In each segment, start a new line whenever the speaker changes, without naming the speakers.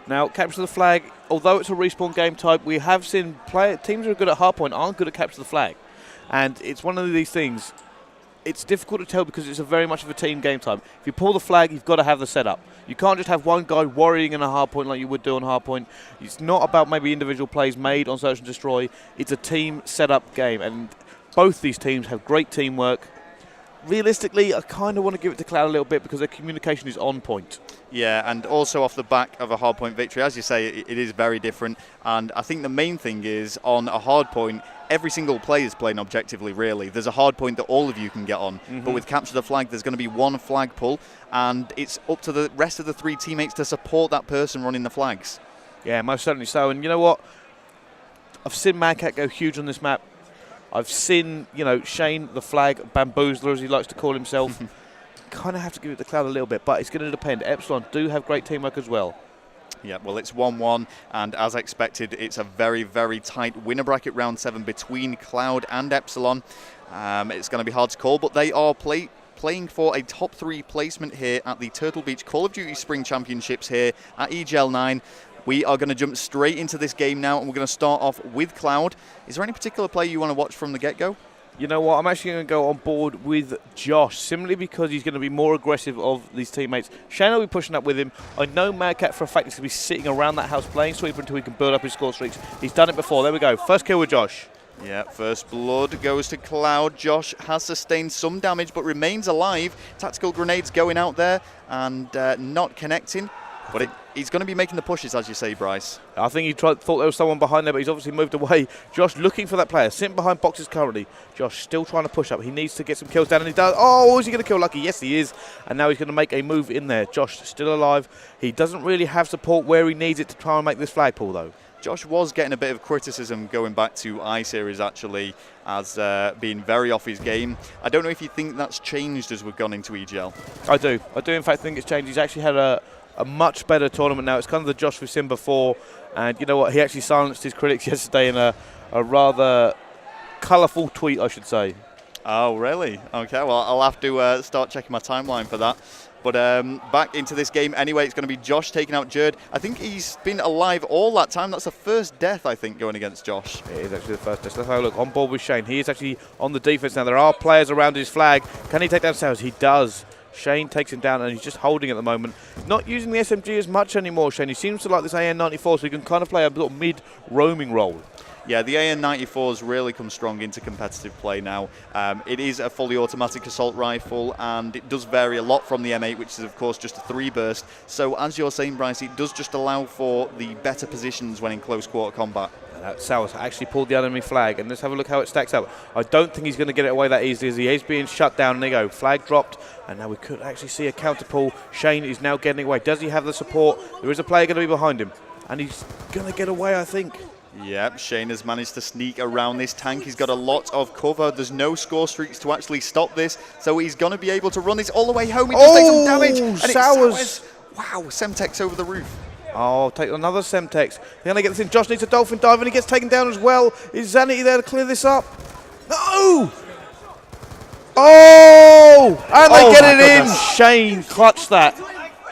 Now, capture the flag, although it's a respawn game type, we have seen teams who are good at hardpoint aren't good at capture the flag. And it's one of these things, it's difficult to tell because it's very much of a team game type. If you pull the flag, you've got to have the setup. You can't just have one guy worrying in a hardpoint like you would do on hardpoint. It's not about maybe individual plays made on Search and Destroy. It's a team setup game, and both these teams have great teamwork. Realistically, I kind of want to give it to Cloud a little bit because their communication is on point.
Yeah, and also off the back of a hardpoint victory, as you say, it is very different. And I think the main thing is on a hardpoint, every single player is playing objectively, really. There's a hardpoint that all of you can get on. But with Capture the Flag, there's going to be one flag pull, and it's up to the rest of the 3 teammates to support that person running the flags.
Yeah, most certainly so. And you know what? I've seen Madcat go huge on this map. I've seen, Shane, the flag bamboozler, as he likes to call himself. Kind of have to give it to Cloud a little bit, but it's going to depend. Epsilon do have great teamwork as well.
Yeah, well, it's 1-1, and as expected, it's a very, very tight winner bracket round 7 between Cloud and Epsilon. It's going to be hard to call, but they are playing for a top 3 placement here at the Turtle Beach Call of Duty Spring Championships here at EGL9. We are going to jump straight into this game now, and we're going to start off with Cloud. Is there any particular player you want to watch from the get-go?
You know what, I'm actually going to go on board with Josh, simply because he's going to be more aggressive of these teammates. Shane will be pushing up with him. I know Madcat for a fact he's going to be sitting around that house playing Sweeper until he can build up his score streaks. He's done it before. There we go. First kill with Josh.
Yeah, first blood goes to Cloud. Josh has sustained some damage but remains alive. Tactical grenades going out there and not connecting. But he's going to be making the pushes, as you say, Bryce.
I think he thought there was someone behind there, but he's obviously moved away. Josh looking for that player, sitting behind boxes currently. Josh still trying to push up. He needs to get some kills down, and he does. Oh, is he going to kill Lucky? Yes, he is. And now he's going to make a move in there. Josh still alive. He doesn't really have support where he needs it to try and make this flag pull, though.
Josh was getting a bit of criticism going back to I-Series, actually, as being very off his game. I don't know if you think that's changed as we've gone into EGL.
I do. I do, in fact, think it's changed. He's actually had a much better tournament now. It's kind of the Josh we've seen before. And you know what? He actually silenced his critics yesterday in a rather colourful tweet, I should say.
Oh, really? Okay, well, I'll have to start checking my timeline for that. But back into this game anyway, it's going to be Josh taking out Jerd. I think he's been alive all that time. That's the first death, I think, going against Josh.
It is actually the first death. Let's have a look. On board with Shane. He is actually on the defense now. There are players around his flag. Can he take down Sales? He does. Shane takes him down, and he's just holding at the moment. Not using the SMG as much anymore, Shane. He seems to like this AN-94, so he can kind of play a little mid-roaming role.
Yeah, the AN-94 has really come strong into competitive play now. It is a fully automatic assault rifle, and it does vary a lot from the M8, which is, of course, just a 3-burst. So, as you're saying, Bryce, it does just allow for the better positions when in close-quarter combat.
Sowers actually pulled the enemy flag, and let's have a look how it stacks up. I don't think he's going to get it away that easily, as he is being shut down. And they go, flag dropped, and now we could actually see a counter pull. Shane is now getting away. Does he have the support? There is a player going to be behind him, and he's going to get away, I think.
Yep, Shane has managed to sneak around this tank. He's got a lot of cover. There's no score streaks to actually stop this, so he's going to be able to run this all the way home. He just takes some damage. And
Sowers.
Wow, Semtex over the roof.
Oh, take another Semtex. They're going to get this in. Josh needs a dolphin dive, and he gets taken down as well. Is Zanity there to clear this up? No! Oh! And they get it in. Shane clutched that.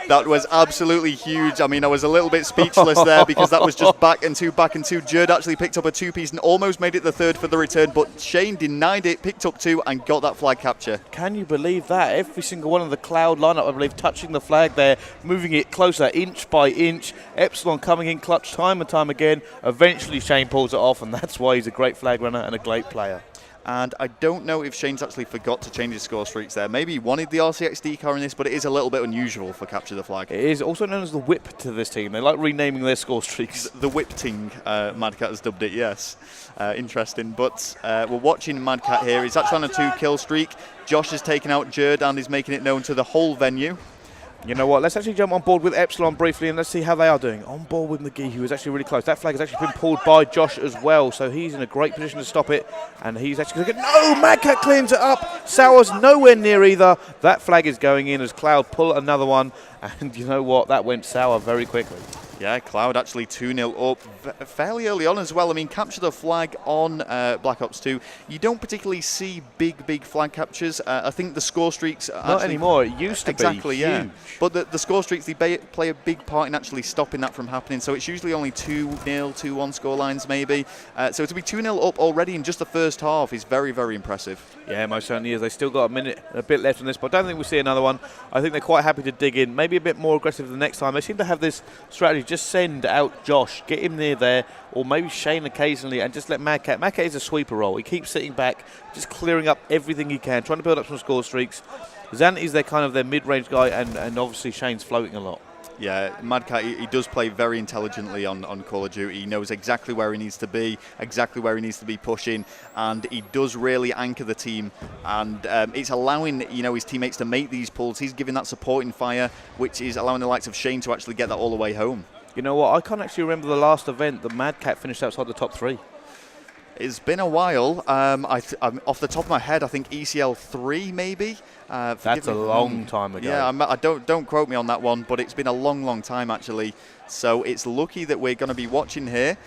That was absolutely huge. I mean, I was a little bit speechless there because that was just back and two. Jerd actually picked up a 2-piece and almost made it the 3rd for the return, but Shane denied it, picked up 2 and got that flag capture.
Can you believe that? Every single one of the Cloud lineup, I believe, touching the flag there, moving it closer inch by inch. Epsilon coming in clutch time and time again. Eventually Shane pulls it off, and that's why he's a great flag runner and a great player.
And I don't know if Shane's actually forgot to change his score streaks there. Maybe he wanted the RCXD car in this, but it is a little bit unusual for Capture the Flag.
It is also known as the whip to this team. They like renaming their score streaks.
The whip-ting, Madcat has dubbed it, yes. Interesting. But we're watching Madcat here. He's actually on a 2-kill streak. Josh has taken out Jerd and is making it known to the whole venue.
You know what, let's actually jump on board with Epsilon briefly and let's see how they are doing. On board with McGee, who is actually really close. That flag has actually been pulled by Josh as well, so he's in a great position to stop it. And he's actually going to get... No! Madcat cleans it up! Sowers nowhere near either. That flag is going in as Cloud pull another one. And you know what, that went sour very quickly.
Yeah, Cloud actually 2-0 up fairly early on as well. I mean, capture the flag on Black Ops 2. You don't particularly see big flag captures. I think the score streaks...
Not anymore. It used to
exactly,
be
yeah.
huge.
But the score streaks, they play a big part in actually stopping that from happening. So it's usually only 2-0, 2-1 score lines maybe. So to be 2-0 up already in just the first half is very, very impressive.
Yeah, most certainly is. They still got a bit left on this, but I don't think we'll see another one. I think they're quite happy to dig in, maybe a bit more aggressive the next time. They seem to have this strategy: just send out Josh, get him near there, or maybe Shane occasionally, and just let Madcat. Madcat is a sweeper role. He keeps sitting back, just clearing up everything he can, trying to build up some score streaks. Zant is their mid-range guy, and obviously Shane's floating a lot.
Yeah, Madcat, he does play very intelligently on Call of Duty. He knows exactly where he needs to be, exactly where he needs to be pushing, and he does really anchor the team. And it's allowing his teammates to make these pulls. He's giving that supporting fire, which is allowing the likes of Shane to actually get that all the way home.
You know what? I can't actually remember the last event that Madcat finished outside the top 3.
It's been a while. I'm off the top of my head, I think ECL9 maybe.
That's a long time ago.
Yeah, I don't quote me on that one, but it's been a long time actually. So it's lucky that we're going to be watching here.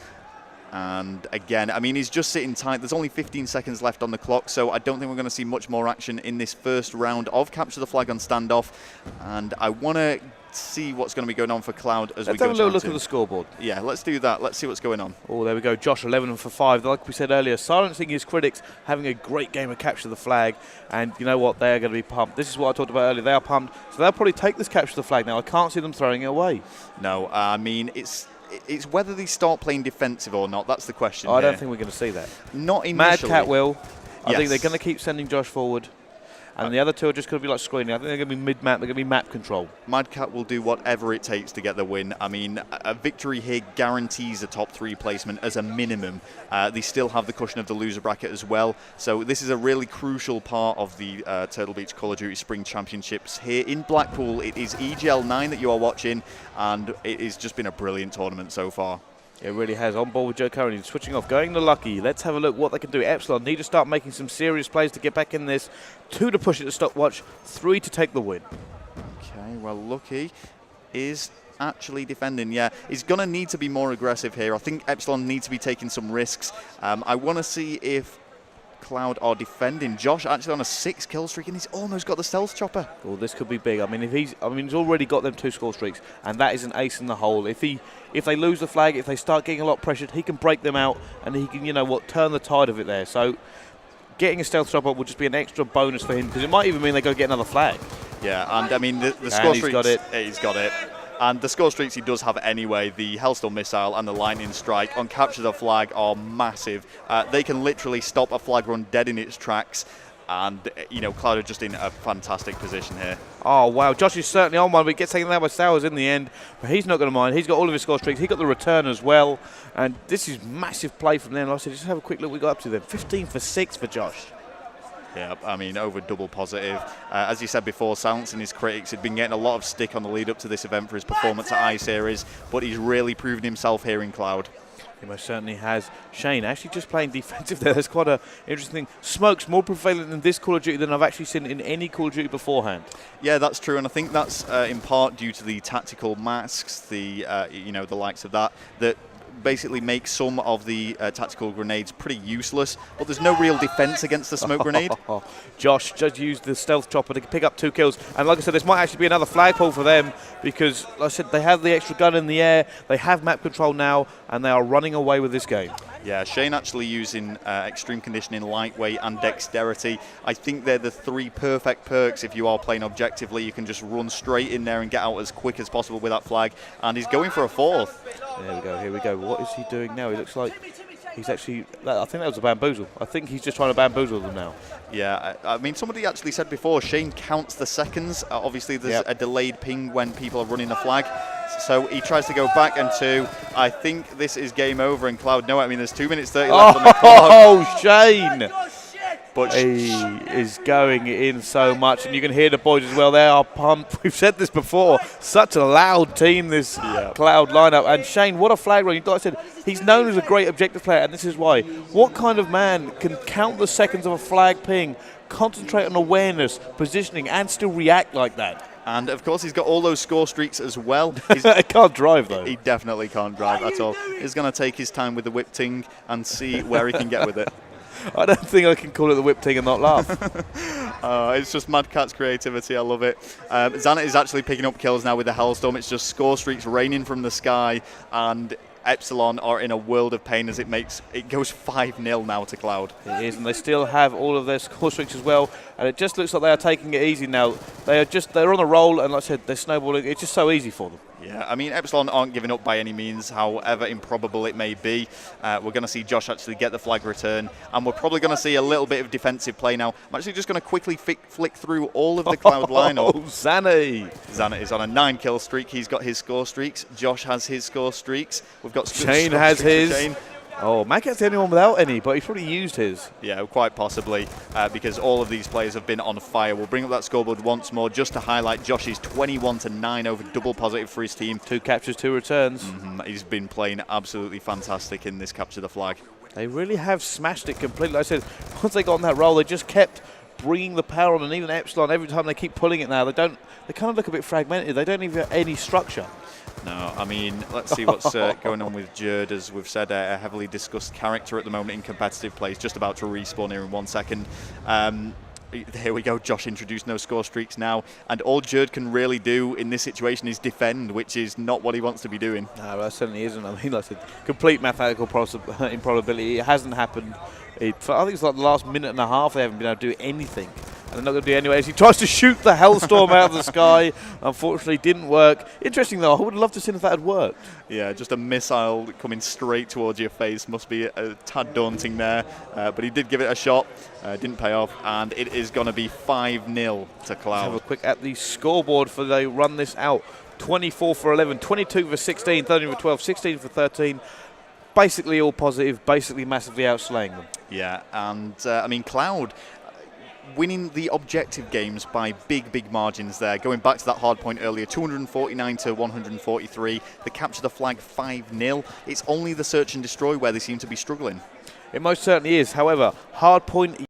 And again, I mean, he's just sitting tight. There's only 15 seconds left on the clock, so I don't think we're going to see much more action in this first round of Capture the Flag on standoff. And I want to see what's going to be going on for Cloud as we go.
Let's have a little look at the scoreboard.
Yeah, let's do that. Let's see what's going on.
Oh, there we go. Josh 11 for 5. Like we said earlier, silencing his critics, having a great game of Capture the Flag. And you know what? They are going to be pumped. This is what I talked about earlier. They are pumped. So they'll probably take this Capture the Flag now. I can't see them throwing it away.
No, I mean, it's whether they start playing defensive or not. That's the question.
I don't think we're going to see that.
Not initially.
Madcat will. I think they're going to keep sending Josh forward. And the other two are just going to be like screening. I think they're going to be mid-map. They're going to be map control.
Madcat will do whatever it takes to get the win. I mean, a victory here guarantees a top 3 placement as a minimum. They still have the cushion of the loser bracket as well. So this is a really crucial part of the Turtle Beach Call of Duty Spring Championships here in Blackpool. It is EGL9 that you are watching, and it has just been a brilliant tournament so far.
It really has. On board with Joe Curran, switching off, going to Lucky. Let's have a look what they can do. Epsilon need to start making some serious plays to get back in this. 2 to push it to stopwatch, 3 to take the win.
Okay, well, Lucky is actually defending. Yeah, he's going to need to be more aggressive here. I think Epsilon needs to be taking some risks. I want to see if Cloud are defending. Josh actually on a 6 kill streak, and he's almost got the stealth chopper.
Well, this could be big. I mean, he's already got them 2 score streaks, and that is an ace in the hole. If they lose the flag, if they start getting a lot pressured, he can break them out, and he can, turn the tide of it there. So getting a stealth chopper will just be an extra bonus for him, because it might even mean they go get another flag.
Yeah, and I mean the score streaks.
He's got it.
And the score streaks he does have anyway, the Hellstorm Missile and the Lightning Strike on Capture the Flag are massive. They can literally stop a flag run dead in its tracks. And, Cloud are just in a fantastic position here.
Oh, wow. Josh is certainly on one, but he gets taken out by Sowers in the end. But he's not going to mind. He's got all of his score streaks. He got the return as well. And this is massive play from them. Like I said, just have a quick look what we got up to them. 15 for 6 for Josh.
Yeah, I mean, over double positive. As you said before, silencing his critics. He'd been getting a lot of stick on the lead up to this event for his performance at I-Series, but he's really proven himself here in Cloud.
He most certainly has. Shane actually just playing defensive there. That's quite an interesting thing. Smoke's more prevalent in this Call of Duty than I've actually seen in any Call of Duty beforehand.
Yeah, that's true, and I think that's in part due to the tactical masks, the likes of that basically make some of the tactical grenades pretty useless, but there's no real defense against the smoke grenade.
Josh just used the stealth chopper to pick up 2 kills, and like I said, this might actually be another flagpole for them, because like I said, they have the extra gun in the air, they have map control now, and they are running away with this game.
Yeah, Shane actually using extreme conditioning, lightweight and dexterity. I think they're the 3 perfect perks if you are playing objectively. You can just run straight in there and get out as quick as possible with that flag, and he's going for a 4th.
There we go, here we go. What is he doing now? He looks like he's actually, I think that was a bamboozle. I think he's just trying to bamboozle them now.
Yeah, I mean, somebody actually said before, Shane counts the seconds. Obviously, there's a delayed ping when people are running the flag. So he tries to go back and 2. I think this is game over in Cloud. No, I mean, there's 2 minutes 30 left on the clock.
Oh, Shane! But he is going in so much, and you can hear the boys as well. They are pumped. We've said this before. Such a loud team, this Cloud lineup. And Shane, what a flag run. Like I said, he's known as a great objective player, and this is why. What kind of man can count the seconds of a flag ping, concentrate on awareness, positioning, and still react like that?
And, of course, he's got all those score streaks as well.
He can't drive, though.
He definitely can't drive at all. He's going to take his time with the whip ting and see where he can get with it.
I don't think I can call it the whip ting and not laugh.
It's just Mad Cat's creativity. I love it. Zanet is actually picking up kills now with the Hellstorm. It's just score streaks raining from the sky, and Epsilon are in a world of pain as it goes 5-0 now to Cloud.
It is, and they still have all of their score streaks as well, and it just looks like they are taking it easy now. They're on a roll, and like I said, they're snowballing. It's just so easy for them.
Yeah, I mean, Epsilon aren't giving up by any means, however improbable it may be. We're going to see Josh actually get the flag return, and we're probably going to see a little bit of defensive play now. I'm actually just going to quickly flick through all of the Cloud lineup.
Zanny!
Zanet is on a 9-kill streak. He's got his score streaks. Josh has his score streaks. We've got
Shane has his. Shane. Oh, Mad Cat's the only one without any, but he's probably used his.
Yeah, quite possibly, because all of these players have been on fire. We'll bring up that scoreboard once more just to highlight Josh's 21-9 over double positive for his team.
2 captures, 2 returns.
He's been playing absolutely fantastic in this capture the flag.
They really have smashed it completely. Like I said, once they got on that roll, they just kept bringing the power on, and even Epsilon, every time they keep pulling it now, they kind of look a bit fragmented. They don't even have any structure.
No, I mean, let's see what's going on with Jerd. As we've said, a heavily discussed character at the moment in competitive play. He's just about to respawn here in 1 second. Here we go. Josh introduced no score streaks now. And all Jerd can really do in this situation is defend, which is not what he wants to be doing.
No, that certainly isn't. I mean, like I said, complete mathematical improbability. It hasn't happened. I think it's like the last minute and a half they haven't been able to do anything. And they're not going to do it anyway. As he tries to shoot the Hellstorm out of the sky. Unfortunately, didn't work. Interesting, though. I would have loved to have seen if that had worked. Yeah,
just a missile coming straight towards your face. Must be a tad daunting there. But he did give it a shot. Didn't pay off. And it is going to be 5-0 to Cloud.
Let's have a quick at the scoreboard for they run this out. 24 for 11, 22 for 16, 13 for 12, 16 for 13. Basically all positive, basically massively outslaying them.
Yeah, and I mean, Cloud winning the objective games by big margins there. Going back to that hard point earlier, 249 to 143. The capture the flag 5-0. It's only the search and destroy where they seem to be struggling.
It most certainly is. However, hard point